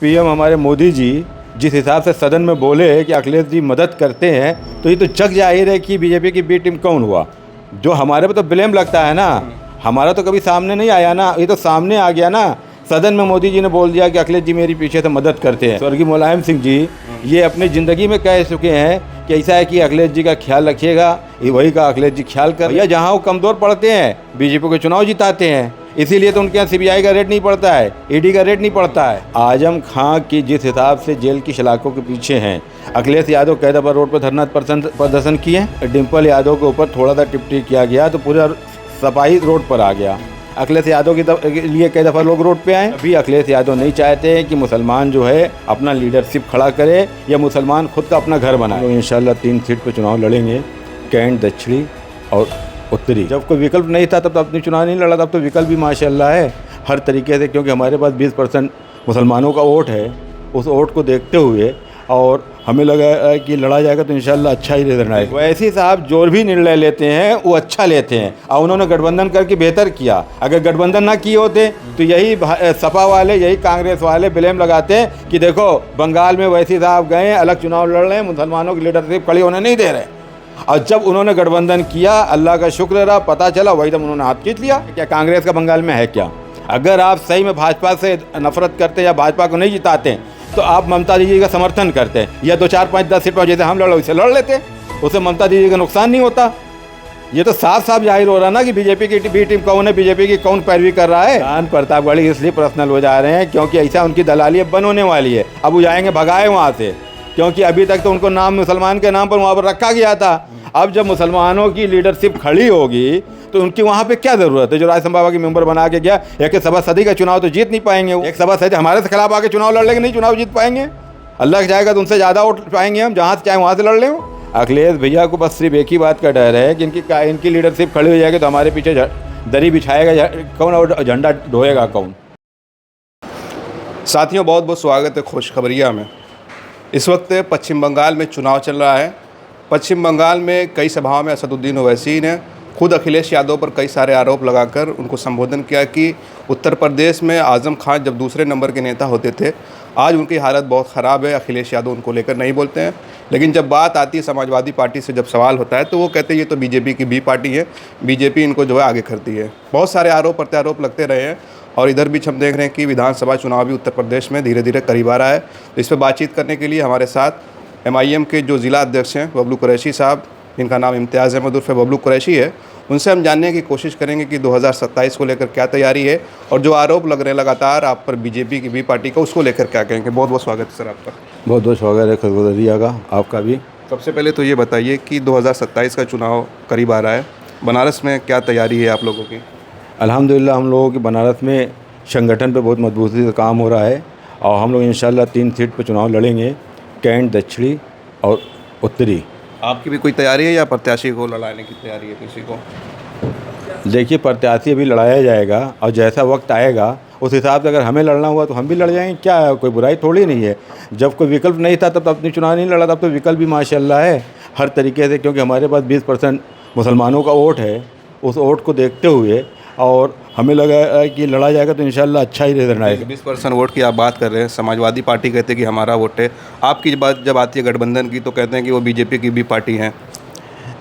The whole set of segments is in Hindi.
पीएम हमारे मोदी जी जिस हिसाब से सदन में बोले कि अखिलेश जी मदद करते हैं, तो ये तो जग जाहिर है कि बीजेपी की बी टीम कौन हुआ। जो हमारे पे तो ब्लेम लगता है ना, हमारा तो कभी सामने नहीं आया ना, ये तो सामने आ गया ना। सदन में मोदी जी ने बोल दिया कि अखिलेश जी मेरी पीछे से मदद करते हैं। स्वर्गीय मुलायम सिंह जी ये अपनी ज़िंदगी में कह चुके हैं कि ऐसा है कि अखिलेश जी का ख्याल रखिएगा, ये वही का अखिलेश जी ख्याल कर। भैया जहाँ वो कमज़ोर पड़ते हैं बीजेपी को चुनाव जिताते हैं, इसीलिए तो उनके यहाँ सीबीआई का रेट नहीं पड़ता है, ईडी का रेट नहीं पड़ता है। आजम खां की जिस हिसाब से जेल की सलाखों के पीछे हैं, अखिलेश यादव कई दफ़ा रोड पर धरना प्रदर्शन किए, डिम्पल यादव के ऊपर थोड़ा सा टिप्पणी किया गया तो पूरा सफाई रोड पर आ गया। अखिलेश यादव के लिए कई दफ़ा लोग रोड पे आए। अभी अखिलेश यादव नहीं चाहते हैं कि मुसलमान जो है अपना लीडरशिप खड़ा करे या मुसलमान खुद का अपना घर बनाए। तो इंशाल्लाह 3 सीट पर चुनाव लड़ेंगे, कैंट, दक्षिणी और उत्तरी। जब कोई विकल्प नहीं था तब तो अपनी चुनाव नहीं लड़ा, तब तो विकल्प भी माशाल्लाह है हर तरीके से, क्योंकि हमारे पास 20% मुसलमानों का वोट है। उस वोट को देखते हुए और हमें लगा कि लड़ा जाएगा तो इंशाल्लाह अच्छा ही रिजल्ट आएगा। वैसे साहब जो भी निर्णय लेते हैं वो अच्छा लेते हैं, और उन्होंने गठबंधन करके बेहतर किया। अगर गठबंधन ना किए होते तो यही सपा वाले, यही कांग्रेस वाले ब्लेम लगाते हैं कि देखो बंगाल में वैसे साहब गए अलग चुनाव लड़ रहे हैं, मुसलमानों की लीडरशिप खड़ी होने नहीं दे रहे। और जब उन्होंने गठबंधन किया, अल्लाह का शुक्र रहा, पता चला वही तब उन्होंने हाथ खींच लिया। क्या कांग्रेस का बंगाल में है क्या? अगर आप सही में भाजपा से नफरत करते या भाजपा को नहीं जिताते तो आप ममता दीदी का समर्थन करते या 2, 4, 5, 10 सीट पर जैसे हम लड़ो उसे लड़ लेते, उससे ममता दीदी का नुकसान नहीं होता। ये तो साफ साफ जाहिर हो रहा ना कि बीजेपी की बी टीम कौन है, बीजेपी की कौन पैरवी कर रहा है। खान प्रतापगढ़ी इसलिए पर्सनल हो जा रहे हैं क्योंकि ऐसा उनकी दलाली अब बंद होने वाली है। अब वो जाएंगे भगाए वहाँ से, क्योंकि अभी तक तो उनको नाम मुसलमान के नाम पर वहाँ पर रखा गया था। अब जब मुसलमानों की लीडरशिप खड़ी होगी तो उनकी वहाँ पे क्या ज़रूरत है? जो राज्यसभा की मेंबर बना के गया, एक सभा सदी का चुनाव तो जीत नहीं पाएंगे। एक सभा सदी हमारे से खिलाफ आके चुनाव लड़ लेंगे, नहीं चुनाव जीत पाएंगे। अल्लाह चाहेगा तो उनसे ज़्यादा वोट पाएंगे हम, जहाँ से चाहे वहाँ से लड़ लें। अखिलेश भैया को बस सिर्फ एक ही बात का डर है कि इनकी लीडरशिप खड़ी हो जाएगी तो हमारे पीछे दरी बिछाएगा कौन और झंडा ढोएगा कौन। साथियों, बहुत बहुत स्वागत है खुशखबरिया में। इस वक्त पश्चिम बंगाल में चुनाव चल रहा है। पश्चिम बंगाल में कई सभाओं में असदुद्दीन ओवैसी ने खुद अखिलेश यादव पर कई सारे आरोप लगाकर उनको संबोधन किया कि उत्तर प्रदेश में आजम खान जब दूसरे नंबर के नेता होते थे, आज उनकी हालत बहुत ख़राब है। अखिलेश यादव उनको लेकर नहीं बोलते हैं, लेकिन जब बात आती है समाजवादी पार्टी से, जब सवाल होता है तो वो कहते हैं ये तो बीजेपी की बी पार्टी है, बीजेपी इनको जो है आगे करती है। बहुत सारे आरोप प्रत्यारोप लगते रहे हैं और इधर बीच हम देख रहे हैं कि विधानसभा चुनाव भी उत्तर प्रदेश में धीरे धीरे करीब आ रहा है। तो इस पर बातचीत करने के लिए हमारे साथ MIM के जो ज़िला अध्यक्ष हैं बबलू कुरैशी साहब, इनका नाम इम्तियाज़ अहमद उर्फ बबलू कुरैशी है, उनसे हम जानने की कोशिश करेंगे कि 2027 को लेकर क्या तैयारी है और जो आरोप लग रहे हैं लगातार आप पर बीजेपी की बी पार्टी का, उसको लेकर क्या कहेंगे। बहुत बहुत स्वागत है सर आपका। बहुत बहुत स्वागत है खुशखबरिया का, आपका भी। सबसे पहले तो ये बताइए कि 2027 का चुनाव करीब आ रहा है, बनारस में क्या तैयारी है आप लोगों की? अल्हम्दुलिल्लाह हम लोगों की बनारस में संगठन पे बहुत मजबूती से काम हो रहा है और हम लोग इंशाल्लाह 3 सीट पर चुनाव लड़ेंगे, कैंट, दक्षिणी और उत्तरी। आपकी भी कोई तैयारी है या प्रत्याशी को लड़ाने की तैयारी है किसी को? देखिए, प्रत्याशी अभी लड़ाया जाएगा और जैसा वक्त आएगा उस हिसाब से अगर हमें लड़ना हुआ तो हम भी लड़ जाएंगे। क्या है, कोई बुराई थोड़ी नहीं है। जब कोई विकल्प नहीं था तब तो अपनी चुनाव नहीं लड़ा, तब तो विकल्प भी माशाल्लाह है हर तरीके से, क्योंकि हमारे पास 20% मुसलमानों का वोट है। उस वोट को देखते हुए और हमें लगा कि लड़ा जाएगा तो इंशाल्लाह अच्छा ही रिजल्ट आएगा। 20% वोट की आप बात कर रहे हैं, समाजवादी पार्टी कहते हैं कि हमारा वोट है। आपकी बात जब आती है गठबंधन की तो कहते हैं कि वो बीजेपी की भी पार्टी है।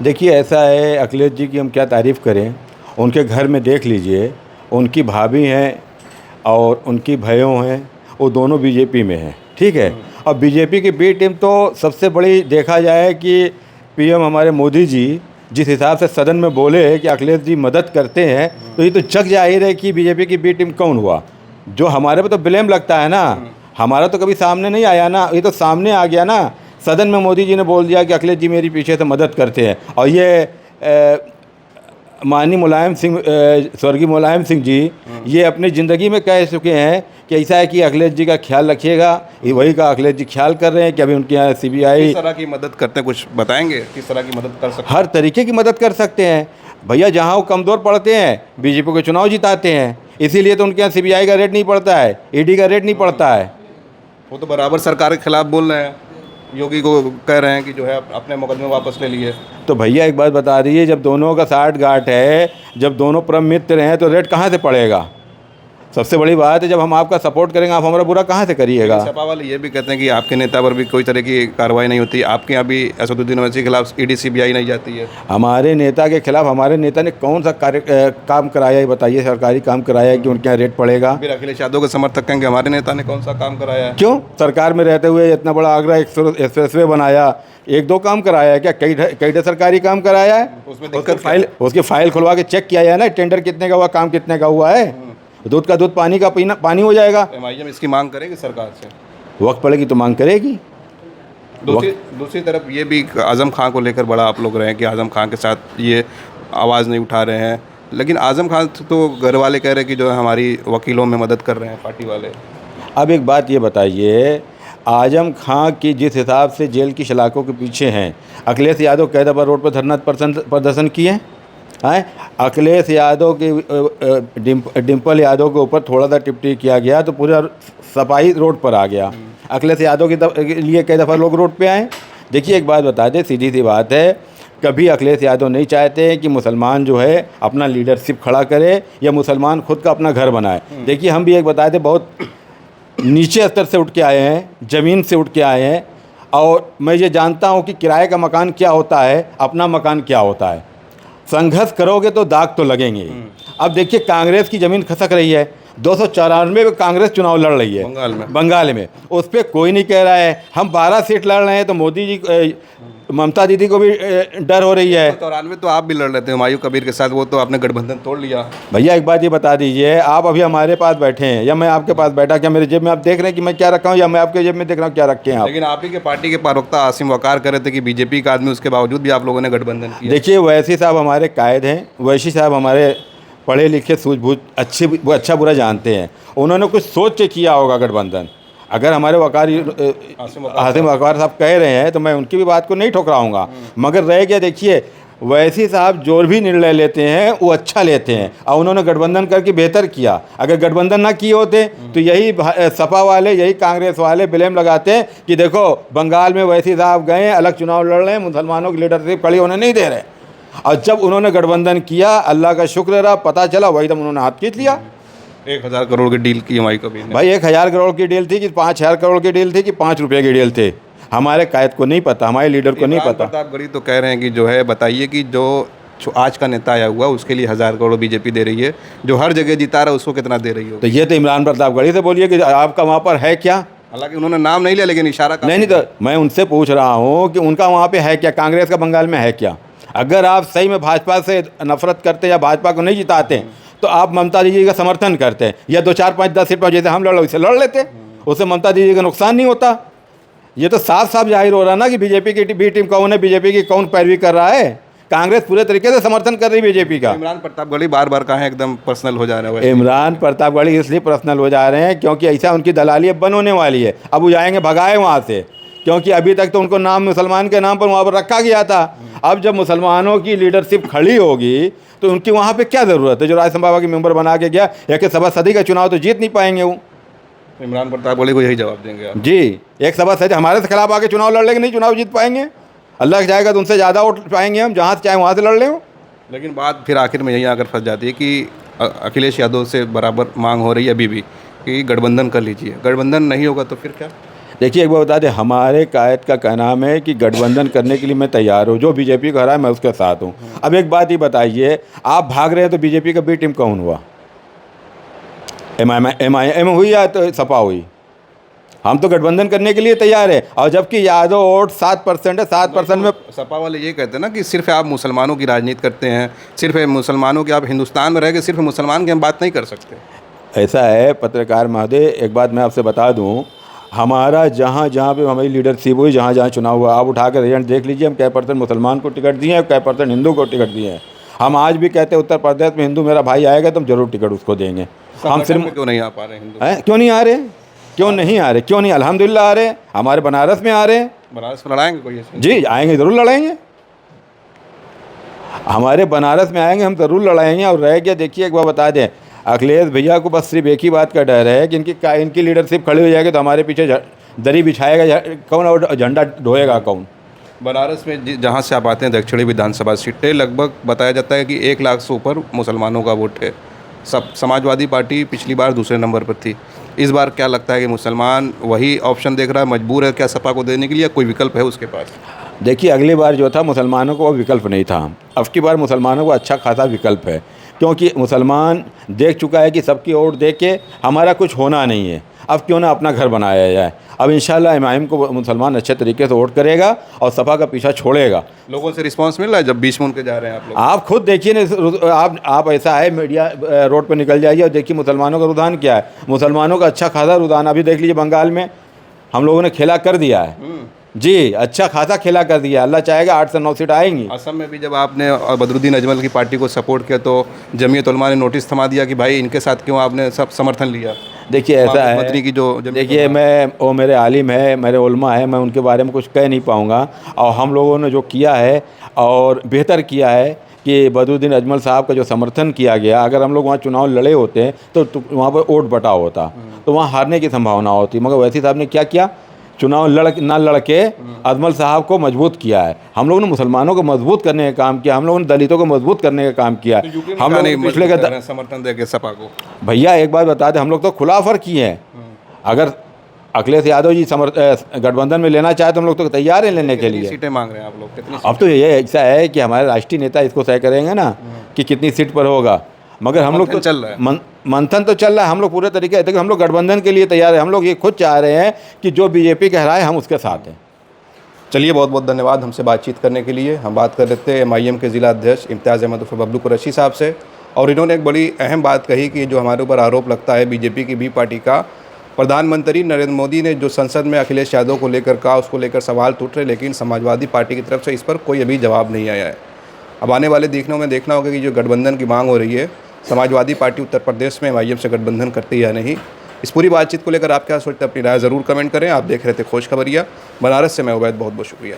देखिए, ऐसा है, अखिलेश जी की हम क्या तारीफ़ करें। उनके घर में देख लीजिए, उनकी भाभी हैं और उनकी भाइयों हैं, वो दोनों बीजेपी में हैं, ठीक है। और बीजेपी की बी टीम तो सबसे बड़ी देखा जाए कि पीएम हमारे मोदी जी जिस हिसाब से सदन में बोले कि अखिलेश जी मदद करते हैं, तो ये तो जग जाहिर है कि बीजेपी की बी टीम कौन हुआ। जो हमारे पे तो ब्लेम लगता है ना, हमारा तो कभी सामने नहीं आया ना, ये तो सामने आ गया ना। सदन में मोदी जी ने बोल दिया कि अखिलेश जी मेरी पीछे से मदद करते हैं, और ये माननीय मुलायम सिंह, स्वर्गीय मुलायम सिंह जी ये अपनी ज़िंदगी में कह चुके हैं कि ऐसा है कि अखिलेश जी का ख्याल रखिएगा, ये वही का अखिलेश जी ख्याल कर रहे हैं कि अभी उनके यहाँ सीबीआई। किस तरह की मदद करते हैं, कुछ बताएंगे किस तरह की मदद कर सकते हैं? हर तरीके की मदद कर सकते हैं भैया। जहाँ वो कमज़ोर पड़ते हैं बीजेपी को चुनाव जिताते हैं, इसीलिए तो उनके यहाँ सीबीआई का रेट नहीं पड़ता है, ईडी का रेट नहीं पड़ता है। वो तो बराबर सरकार के खिलाफ बोल रहे हैं, योगी को कह रहे हैं कि जो है अपने मुकदमे वापस ले लिए। तो भैया एक बात बता दीजिए, जब दोनों का साठ गांठ है, जब दोनों परम मित्र हैं तो रेट कहाँ से पड़ेगा? सबसे बड़ी बात है, जब हम आपका सपोर्ट करेंगे आप हमारा बुरा कहाँ से करिएगा। सपा वाले ये भी कहते हैं कि आपके नेता पर भी कोई तरह की कार्रवाई नहीं होती, आपके यहाँ भी असदुद्दीन ओवैसी के खिलाफ ईडी सीबीआई नहीं जाती है। हमारे नेता के खिलाफ हमारे नेता ने कौन सा काम कराया है बताइए, सरकारी काम कराया है कि उनके यहाँ रेट पड़ेगा। फिर अखिलेश यादव के समर्थक कहेंगे हमारे नेता ने कौन सा काम कराया है। क्यों सरकार में रहते हुए इतना बड़ा आगरा एक्सप्रेसवे बनाया, एक दो काम कराया है क्या? कई सरकारी काम कराया है। उसमें दिक्कत उसकी फाइल खुलवा के चेक किया है ना, टेंडर कितने का हुआ, काम कितने का हुआ है। दूध का दूध पानी का पीना पानी हो जाएगा। एमआईएम इसकी मांग करेगी सरकार से, वक्त पड़ेगी तो मांग करेगी। दूसरी तरफ ये भी आज़म खान को लेकर बड़ा आप लोग रहे हैं कि आज़म खान के साथ ये आवाज़ नहीं उठा रहे हैं, लेकिन आज़म खान तो घर वाले कह रहे हैं कि जो है हमारी वकीलों में मदद कर रहे हैं पार्टी वाले। अब एक बात ये बताइए, आज़म खां की जिस हिसाब से जेल की सलाखों के पीछे हैं, अखिलेश यादव कई दफ़ा रोड पर धरना प्रदर्शन किए हैं। अखिलेश यादव के डिम्पल यादव के ऊपर थोड़ा सा टिप्पणी किया गया तो पूरा सफाई रोड पर आ गया। अखिलेश यादव के लिए कई दफ़ा लोग रोड पे आए। देखिए एक बात बता दें, सीधी सी बात है, कभी अखिलेश यादव नहीं चाहते कि मुसलमान जो है अपना लीडरशिप खड़ा करे या मुसलमान खुद का अपना घर बनाए। देखिए हम भी एक बताए थे, बहुत नीचे स्तर से उठ के आए हैं, ज़मीन से उठ के आए हैं, और मैं ये जानता हूँ कि किराए का मकान क्या होता है, अपना मकान क्या होता है। संघर्ष करोगे तो दाग तो लगेंगे ही। अब देखिए कांग्रेस की ज़मीन खसक रही है, 294 में कांग्रेस चुनाव लड़ रही है बंगाल में, उस पर कोई नहीं कह रहा है हम 12 सीट लड़ रहे हैं। तो मोदी जी ममता दीदी को भी डर हो रही है। 93 तो आप भी लड़ रहे थे हुमायूं कबीर के साथ, वो तो आपने गठबंधन तोड़ लिया। भैया एक बात ये बता दीजिए, आप अभी हमारे पास बैठे हैं या मैं आपके पास बैठा, क्या मेरे जेब में आप देख रहे हैं कि मैं क्या रखा हूँ, या मैं आपके जेब में देख रहा हूँ क्या रखे हैं आप? लेकिन आप ही के पार्टी के प्रवक्ता आसिम वकार कर रहे थे कि बीजेपी का आदमी, उसके बावजूद भी आप लोगों ने गठबंधन किया। देखिए वैसी साहब हमारे कायद हैं, वैसी साहब हमारे पढ़े लिखे सूझबूझ वो अच्छा बुरा जानते हैं, उन्होंने कुछ सोच के किया होगा गठबंधन। अगर हमारे आसिम वकार साहब कह रहे हैं तो मैं उनकी भी बात को नहीं ठुकराऊंगा, मगर रह गया देखिए वैसी साहब जो भी निर्णय लेते हैं वो अच्छा लेते हैं, और उन्होंने गठबंधन करके बेहतर किया। अगर गठबंधन ना किए होते तो यही सपा वाले, यही कांग्रेस वाले ब्लेम लगाते हैं कि देखो बंगाल में वैसी साहब गए अलग चुनाव लड़ रहे हैं, मुसलमानों की लीडरशिप खड़ी होने नहीं दे रहे। और जब उन्होंने गठबंधन किया, अल्लाह का शुक्र रहा, पता चला वही तब उन्होंने हाथ खींच लिया। 1000 करोड़ की डील की हुमायूं कबीर ने। भाई 1000 करोड़ की डील थी कि 5000 करोड़ की डील थी कि 5 रुपये की डील थे, हमारे कायद को नहीं पता, हमारे लीडर को नहीं पता। प्रतापगढ़ी तो कह रहे हैं कि जो है बताइए कि जो आज का नेता आया हुआ उसके लिए 1000 करोड़ बीजेपी दे रही है, जो हर जगह जीता रहा उसको कितना दे रही हो। तो ये तो इमरान प्रतापगढ़ी से बोलिए कि आपका वहाँ पर है क्या। हालांकि उन्होंने नाम नहीं लिया लेकिन इशारा नहीं, तो मैं उनसे पूछ रहा हूँ कि उनका वहाँ पे है क्या, कांग्रेस का बंगाल में है क्या। अगर आप सही में भाजपा से नफरत करते या भाजपा को नहीं जिताते तो आप ममता दीदी का समर्थन करते हैं, या 2 4 5 10 सीट पर जैसे हम लड़ उससे लड़ लेते, उससे ममता दीदी का नुकसान नहीं होता। ये तो साफ साफ जाहिर हो रहा ना कि बीजेपी की बी टीम कौन है, बीजेपी की कौन पैरवी कर रहा है। कांग्रेस पूरे तरीके से समर्थन कर रही है बीजेपी का। इमरान प्रतापगढ़ी बार बार कहा है एकदम पर्सनल हो जा रहा है। इमरान प्रतापगढ़ी इसलिए पर्सनल हो जा रहे हैं क्योंकि ऐसा उनकी दलाली अब बंद होने वाली है। अब वो जाएंगे भगाए वहाँ से, क्योंकि अभी तक तो उनको नाम मुसलमान के नाम पर वहाँ पर रखा गया था। अब जब मुसलमानों की लीडरशिप खड़ी होगी तो उनकी वहाँ पे क्या ज़रूरत है। जो राज्यसभा के मेंबर बना के गया, एक सभा सदी का चुनाव तो जीत नहीं पाएंगे वो। इमरान प्रतापगढ़ी को यही जवाब देंगे आप? जी, एक सभा सदी हमारे खिलाफ आके चुनाव लड़ लेंगे, नहीं चुनाव जीत पाएंगे। अल्लाह चाहेगा तो उनसे ज़्यादा वोट पाएंगे हम, जहाँ से चाहे वहाँ से लड़ लें। लेकिन बात फिर आखिर में यही आकर फंस जाती है कि अखिलेश यादव से बराबर मांग हो रही है अभी भी कि गठबंधन कर लीजिए, गठबंधन नहीं होगा तो फिर क्या? देखिए एक बार बता दें, हमारे कायद का कहना है कि गठबंधन करने के लिए मैं तैयार हूँ, जो बीजेपी को हरा है मैं उसके साथ हूँ। अब एक बात ही बताइए, आप भाग रहे हैं तो बीजेपी का बी टीम कौन हुआ? एम हुई या तो सपा हुई? हम तो गठबंधन करने के लिए तैयार है। और जबकि यादव वोट 7% है, 7% में सपा वाले ये कहते हैं ना कि सिर्फ आप मुसलमानों की राजनीति करते हैं, सिर्फ मुसलमानों की, आप हिंदुस्तान में रह के सिर्फ मुसलमान की हम बात नहीं कर सकते। ऐसा है पत्रकार महोदय, एक बात मैं आपसे बता दूं, हमारा जहाँ जहाँ पे हमारी लीडरशिप हुई, जहाँ जहाँ चुनाव हुआ, आप उठा कर रिजल्ट देख लीजिए, हम कै % मुसलमान को टिकट दिए हैं, कै % हिंदू को टिकट दिए हैं। हम आज भी कहते हैं उत्तर प्रदेश में हिंदू मेरा भाई आएगा तो हम जरूर टिकट उसको देंगे। हम सिर्फ क्यों नहीं आ पा रहे हिंदू? क्यों नहीं आ रहे? क्यों नहीं आ रहे? क्यों नहीं? अल्हम्दुलिल्लाह आ रहे हैं, हमारे बनारस में आ रहे हैं। बनारस में लड़ाएंगे कोई? जी आएंगे, ज़रूर लड़ाएंगे, हमारे बनारस में आएंगे, हम ज़रूर लड़ाएंगे। और रह गया देखिए एक बार बता दें, अखिलेश भैया को बस सिर्फ एक ही बात का डर है कि इनकी लीडरशिप खड़ी हो जाएगी तो हमारे पीछे दरी बिछाएगा कौन और झंडा ढोएगा कौन। बनारस में जहाँ से आप आते हैं दक्षिणी विधानसभा सीटें लगभग बताया जाता है कि 1 लाख से ऊपर मुसलमानों का वोट है, सब समाजवादी पार्टी पिछली बार दूसरे नंबर पर थी, इस बार क्या लगता है कि मुसलमान वही ऑप्शन देख रहा है, मजबूर है क्या सपा को देने के लिए, कोई विकल्प है उसके पास? देखिए, अगली बार जो था मुसलमानों को विकल्प नहीं था, अब की बार मुसलमानों को अच्छा खासा विकल्प है, क्योंकि मुसलमान देख चुका है कि सबकी वोट दे के हमारा कुछ होना नहीं है, अब क्यों ना अपना घर बनाया जाए। अब इंशाल्लाह इमाम को मुसलमान अच्छे तरीके से वोट करेगा और सपा का पीछा छोड़ेगा। लोगों से रिस्पांस मिल रहा है जब बीच में उनके जा रहे हैं आप लोग? आप खुद देखिए ना, आप ऐसा है मीडिया रोड पर निकल जाइए और देखिए मुसलमानों का रुझान क्या है। मुसलमानों का अच्छा खासा रुझान, अभी देख लीजिए बंगाल में हम लोगों ने खेला कर दिया है जी, अच्छा खासा खेला कर दिया। अल्लाह चाहेगा 8 से 9 सीट आएंगी। असम में भी जब आपने बदरुद्दीन अजमल की पार्टी को सपोर्ट किया तो जमीयत उलमा ने नोटिस थमा दिया कि भाई इनके साथ क्यों आपने सब समर्थन लिया। देखिए ऐसा है, मदनी की जो देखिए वो मेरे आलिम है, मेरे उलमा है, मैं उनके बारे में कुछ कह नहीं पाऊँगा। और हम लोगों ने जो किया है और बेहतर किया है कि बदरुद्दीन अजमल साहब का जो समर्थन किया गया, अगर हम लोग वहाँ चुनाव लड़े होते तो वहाँ पर वोट बटा होता तो वहाँ हारने की संभावना होती, मगर वैसी साहब ने क्या किया, चुनाव लड़ के अजमल साहब को मजबूत किया है। हम लोगों ने मुसलमानों को मजबूत करने का काम किया, हम लोगों ने दलितों को मजबूत करने का काम किया। हम लोग पिछले का समर्थन देके सपा को, भैया एक बात बता दें, हम लोग तो खुला ऑफर किए हैं। अगर अखिलेश यादव जी गठबंधन में लेना चाहे तो हम लोग तो तैयार हैं लेने के लिए। सीटें मांग रहे हैं आप लोग? कितनी? अब तो ये ऐसा है कि हमारे राष्ट्रीय नेता इसको तय करेंगे ना कि कितनी सीट पर होगा, मगर हम लोग तो चल रहा है, मंथन तो चल रहा है। हम लोग पूरे तरीके से हम लोग गठबंधन के लिए तैयार है। हम लोग ये खुद चाह रहे हैं कि जो बीजेपी कहराए हम उसके साथ हैं। चलिए, बहुत बहुत धन्यवाद हमसे बातचीत करने के लिए। हम बात कर रहे थे MIM के ज़िला अध्यक्ष इम्तियाज़ अहमद उर्फ बबलू कुरैशी साहब से, और इन्होंने एक बड़ी अहम बात कही कि जो हमारे ऊपर आरोप लगता है बीजेपी की बी पार्टी का, प्रधानमंत्री नरेंद्र मोदी ने जो संसद में अखिलेश यादव को लेकर कहा उसको लेकर सवाल टूट रहे, लेकिन समाजवादी पार्टी की तरफ से इस पर कोई अभी जवाब नहीं आया है। अब आने वाले देखने में देखना होगा कि जो गठबंधन की मांग हो रही है, समाजवादी पार्टी उत्तर प्रदेश में MIM से गठबंधन करती है या नहीं। इस पूरी बातचीत को लेकर आप क्या सोचते हैं, अपनी राय ज़रूर कमेंट करें। आप देख रहे थे खोज खबरिया बनारस से, मैं उबैद, बहुत बहुत शुक्रिया।